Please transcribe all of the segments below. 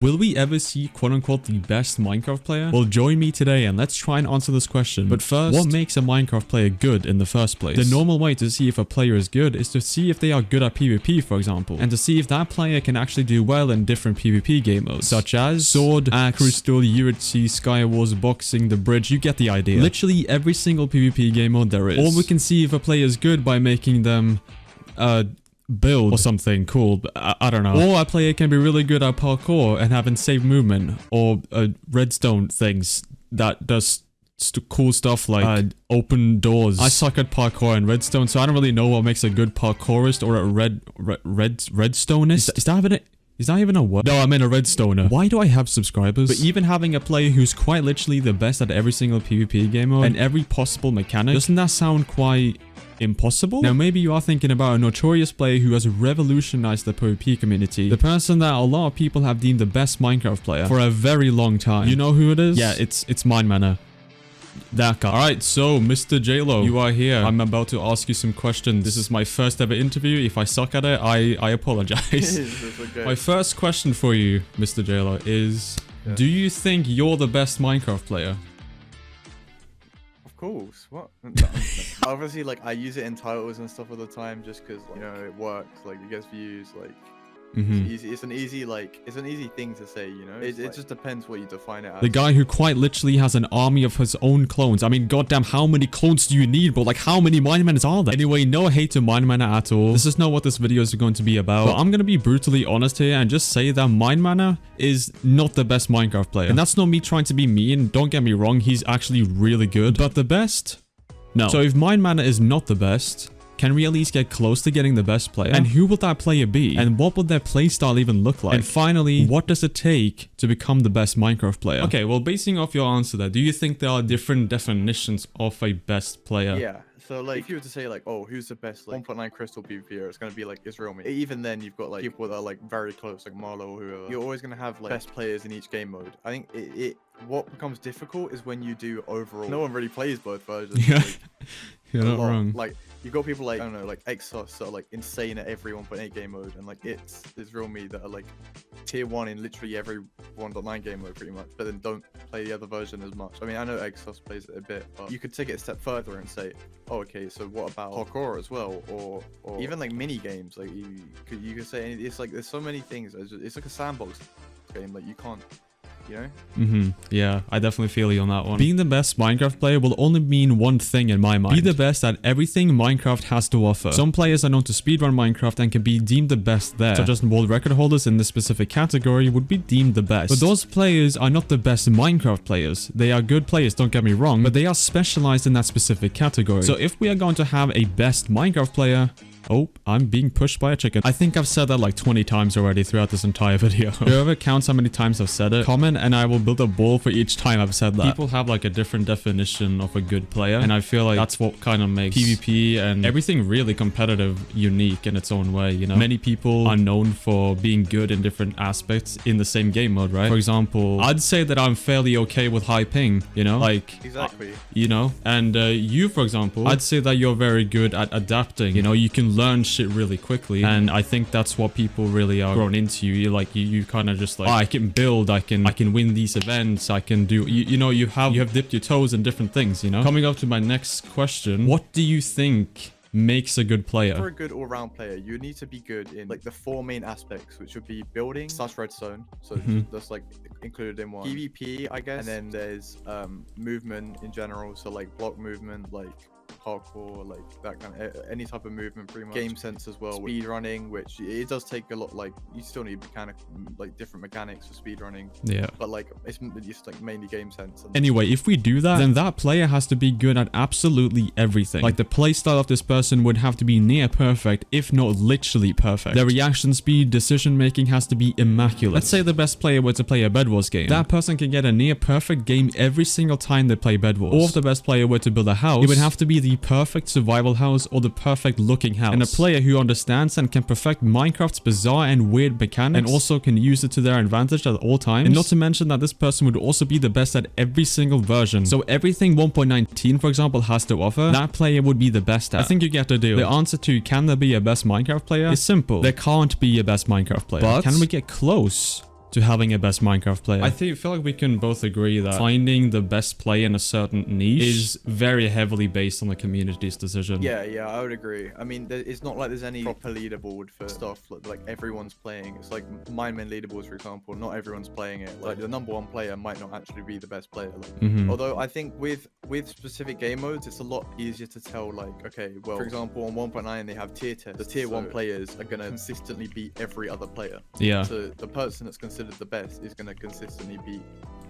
Will we ever see quote-unquote the best Minecraft player? Well, join me today and let's try and answer this question. But first, what makes a Minecraft player good in the first place? The normal way to see if a player is good is to see if they are good at PvP, for example, and to see if that player can actually do well in different PvP game modes, such as Sword, Axe, Crystal, Urity, Skywars, Boxing, The Bridge. You get the idea. Literally every single PvP game mode there is. Or we can see if a player is good by making them, build or something cool. I don't know. Or a player can be really good at parkour and have insane movement, or redstone things that does cool stuff like open doors. I suck at parkour and redstone, so I don't really know what makes a good parkourist or a redstonist. Is that even a word? No, I meant a redstoner. Why do I have subscribers? But even having a player who's quite literally the best at every single PvP game mode and every possible mechanic, doesn't that sound quite impossible? Now maybe you are thinking about a notorious player who has revolutionized the PvP community. The person that a lot of people have deemed the best Minecraft player for a very long time. You know who it is? Yeah, it's minemanner. That guy. Alright, so Mr. JLo, you are here. I'm about to ask you some questions. This is my first ever interview. If I suck at it, I apologize. Okay. My first question for you, Mr. JLo, is do you think you're the best Minecraft player? Of course. What? No. Obviously, like, I use it in titles and stuff all the time just because, like, you know, it works. Like, it gets views. Like, it's an easy thing to say, you know. It just depends what you define it as. The guy who quite literally has an army of his own clones. I mean, goddamn, how many clones do you need, bro? Like, how many minemanners are there? Anyway, no hate to minemanner at all. This is not what this video is going to be about. But I'm gonna be brutally honest here and just say that minemanner is not the best Minecraft player. And that's not me trying to be mean. Don't get me wrong, he's actually really good. But the best? No. So if minemanner is not the best, can we at least get close to getting the best player? And who would that player be? And what would their playstyle even look like? And finally, what does it take to become the best Minecraft player? Okay, well, basing off your answer there, do you think there are different definitions of a best player? Yeah. So, like, if you were to say, like, oh, who's the best, like, 1.9 Crystal PvPer, it's going to be, like, Israel me. Even then, you've got, like, people that are, like, very close, like Marlo or whoever. You're always going to have, like, best players in each game mode. I think what becomes difficult is when you do overall. No one really plays both versions. Yeah. Like, you're not wrong. Like, you've got people like, I don't know, like Exos that are like insane at every 1.8 game mode, and like it's real me that are like tier 1 in literally every 1.9 game mode pretty much, but then don't play the other version as much. I mean, I know Exos plays it a bit, but you could take it a step further and say, oh, okay, so what about parkour as well, or even like mini games? Like you could say it's like there's so many things. It's like a sandbox game. Like you can't. You know? Yeah, I definitely feel you on that one. Being the best Minecraft player will only mean one thing in my mind. Be the best at everything Minecraft has to offer. Some players are known to speedrun Minecraft and can be deemed the best there, such as world record holders in this specific category would be deemed the best. But those players are not the best Minecraft players. They are good players, don't get me wrong, but they are specialized in that specific category. So if we are going to have a best Minecraft player, oh, I'm being pushed by a chicken. I think I've said that like 20 times already throughout this entire video. Whoever counts how many times I've said it, comment and I will build a ball for each time I've said that. People have like a different definition of a good player, and I feel like that's what kind of makes PvP and everything really competitive unique in its own way, you know? Many people are known for being good in different aspects in the same game mode, right? For example, I'd say that I'm fairly okay with high ping, you know? Like, exactly. You know? And you, for example, I'd say that you're very good at adapting, you know? You can learn shit really quickly, and I think that's what people really are grown into. You kind of just like, oh, I can build, I can win these events, I can do, you know, you have dipped your toes in different things, you know. Coming up to my next question, what do you think makes a good player? For a good all-round player, you need to be good in like the 4 main aspects, which would be building / redstone, so that's like included in one. PvP, I guess, and then there's movement in general, so like block movement, like parkour, like that kind of any type of movement pretty much. Game sense as well, speed running, which it does take a lot. Like you still need different mechanics for speed running, yeah, but like it's just like mainly game sense. Anyway, if we do that, then that player has to be good at absolutely everything. Like the playstyle of this person would have to be near perfect, if not literally perfect. Their reaction speed, decision making has to be immaculate. Let's say the best player were to play a Bed Wars game. That person can get a near perfect game every single time they play Bed Wars. Or if the best player were to build a house, it would have to be the perfect survival house or the perfect looking house. And a player who understands and can perfect Minecraft's bizarre and weird mechanics and also can use it to their advantage at all times. And not to mention that this person would also be the best at every single version. So everything 1.19, for example, has to offer, that player would be the best at. I think you get the deal. The answer to can there be a best Minecraft player is simple. There can't be a best Minecraft player. But can we get close to having a best Minecraft player. I feel like we can both agree that finding the best player in a certain niche is very heavily based on the community's decision. Yeah, I would agree. I mean, it's not like there's any proper leaderboard for stuff like everyone's playing. It's like minemen leaderboards, for example. Not everyone's playing it. Like the #1 player might not actually be the best player. Like, although I think with specific game modes, it's a lot easier to tell. Like, okay, well, for example, on 1.9 they have tier tests. The tier 1 players are gonna consistently beat every other player. Yeah. So the person that's considered the best is gonna consistently beat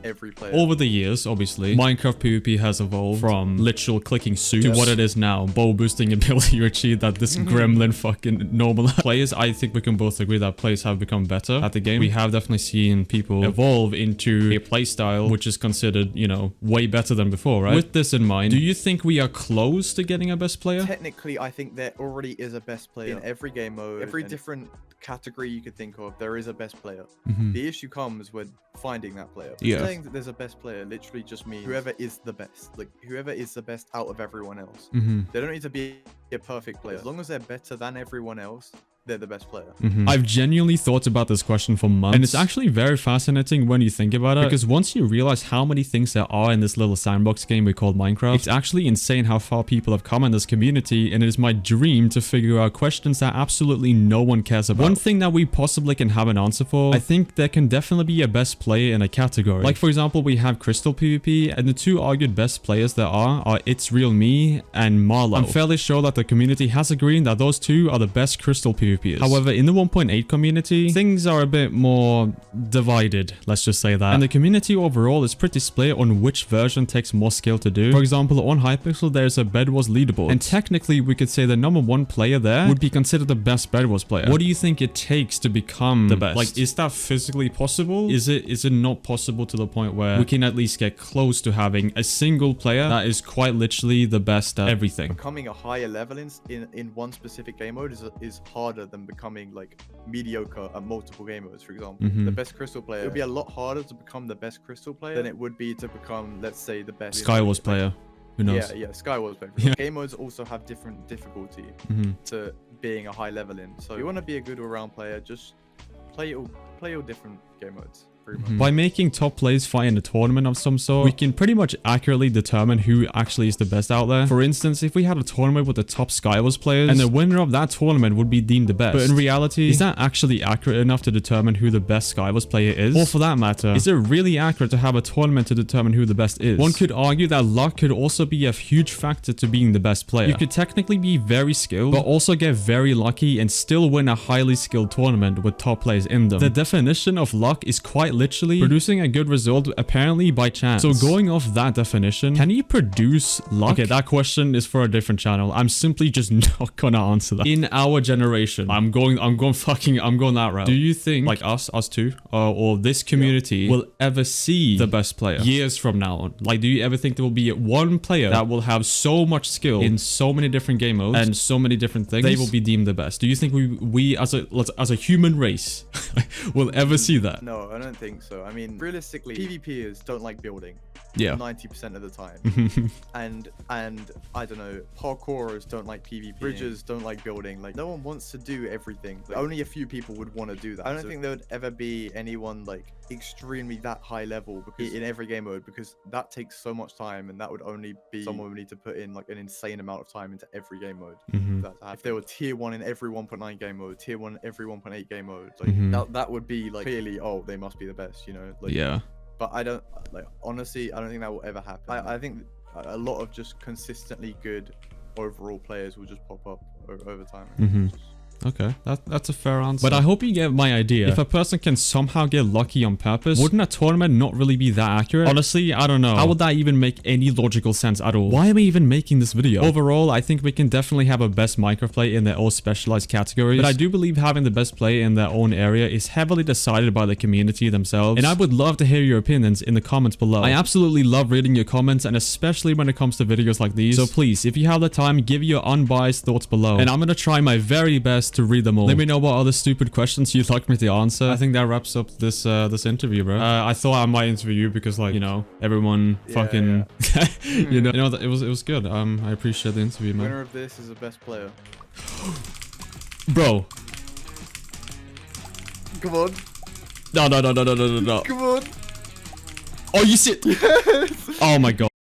every player. Over the years, obviously, Minecraft PvP has evolved from literal clicking soup to what it is now. Bow boosting ability you achieve that this gremlin fucking normal players. I think we can both agree that players have become better at the game. We have definitely seen people evolve into a playstyle which is considered, you know, way better than before, right? With this in mind, do you think we are close to getting a best player? Technically, I think there already is a best player in every game mode, every different category you could think of. There is a best player. The issue comes with finding that player. Saying that there's a best player literally just means whoever is the best, like whoever is the best out of everyone else. They don't need to be a perfect player. As long as they're better than everyone else, they're the best player. I've genuinely thought about this question for months, and it's actually very fascinating when you think about it, because once you realize how many things there are in this little sandbox game we call Minecraft, it's actually insane how far people have come in this community, and it is my dream to figure out questions that absolutely no one cares about. One thing that we possibly can have an answer for, I think there can definitely be a best player in a category. Like, for example, we have Crystal PvP, and the two argued best players there are It's Real Me and Marlow. I'm fairly sure that the community has agreed that those two are the best Crystal PvPers. However, in the 1.8 community, things are a bit more divided, let's just say that. And the community overall is pretty split on which version takes more skill to do. For example, on Hypixel, there's a Bed Wars leaderboard, and technically we could say the #1 player there would be considered the best Bed Wars player. What do you think it takes to become the best? Like, is that physically possible? Is it not possible to the point where we can at least get close to having a single player that is quite literally the best at everything? Becoming a higher level in one specific game mode is harder than becoming like mediocre at multiple game modes. For example, the best Crystal player, it would be a lot harder to become the best Crystal player than it would be to become, let's say, the best Skywars player. Who knows? Yeah, Skywars player. Game modes also have different difficulty to being a high level in. So if you want to be a good all-round player, just play all different game modes. By making top players fight in a tournament of some sort, we can pretty much accurately determine who actually is the best out there. For instance, if we had a tournament with the top Skywars players, and the winner of that tournament would be deemed the best. But in reality, is that actually accurate enough to determine who the best Skywars player is? Or for that matter, is it really accurate to have a tournament to determine who the best is? One could argue that luck could also be a huge factor to being the best player. You could technically be very skilled, but also get very lucky and still win a highly skilled tournament with top players in them. The definition of luck is quite literally producing a good result apparently by chance. So going off that definition, can you produce luck? Okay, that question is for a different channel. I'm simply just not gonna answer that. In our generation, I'm going that route. Do you think like us two, or this community will ever see the best player years from now on? Like, do you ever think there will be one player that will have so much skill in so many different game modes and so many different things, they will be deemed the best? Do you think we as a human race will ever see that? No, I don't think so. I mean, realistically, PvPers don't like building. Yeah. 90% of the time. and I don't know, parkourers don't like PvP. Bridgers don't like building. Like, no one wants to do everything. Like, only a few people would want to do that. I don't think there would ever be anyone like extremely that high level because in every game mode, because that takes so much time, and that would only be someone would need to put in like an insane amount of time into every game mode. If there were tier 1 in every 1.9 game mode, tier 1 in every 1.8 game mode, like that would be like clearly, oh, they must be the best, you know? Like, yeah. But I don't, like, honestly, I don't think that will ever happen. I think a lot of just consistently good overall players will just pop up over time. Okay, that's a fair answer. But I hope you get my idea. If a person can somehow get lucky on purpose, wouldn't a tournament not really be that accurate? Honestly, I don't know. How would that even make any logical sense at all? Why am I even making this video? Overall, I think we can definitely have a best Minecraft player in their own specialized categories. But I do believe having the best player in their own area is heavily decided by the community themselves. And I would love to hear your opinions in the comments below. I absolutely love reading your comments, and especially when it comes to videos like these. So please, if you have the time, give your unbiased thoughts below. And I'm gonna try my very best to read them all. Let me know what other stupid questions you'd like me to answer. I think that wraps up this this interview, bro. I thought I might interview you because, like, you know, everyone fucking you know it was good. I appreciate the interview, man. Winner of this is the best player. Bro. Come on. No. Come on. Oh, you see. Oh my god.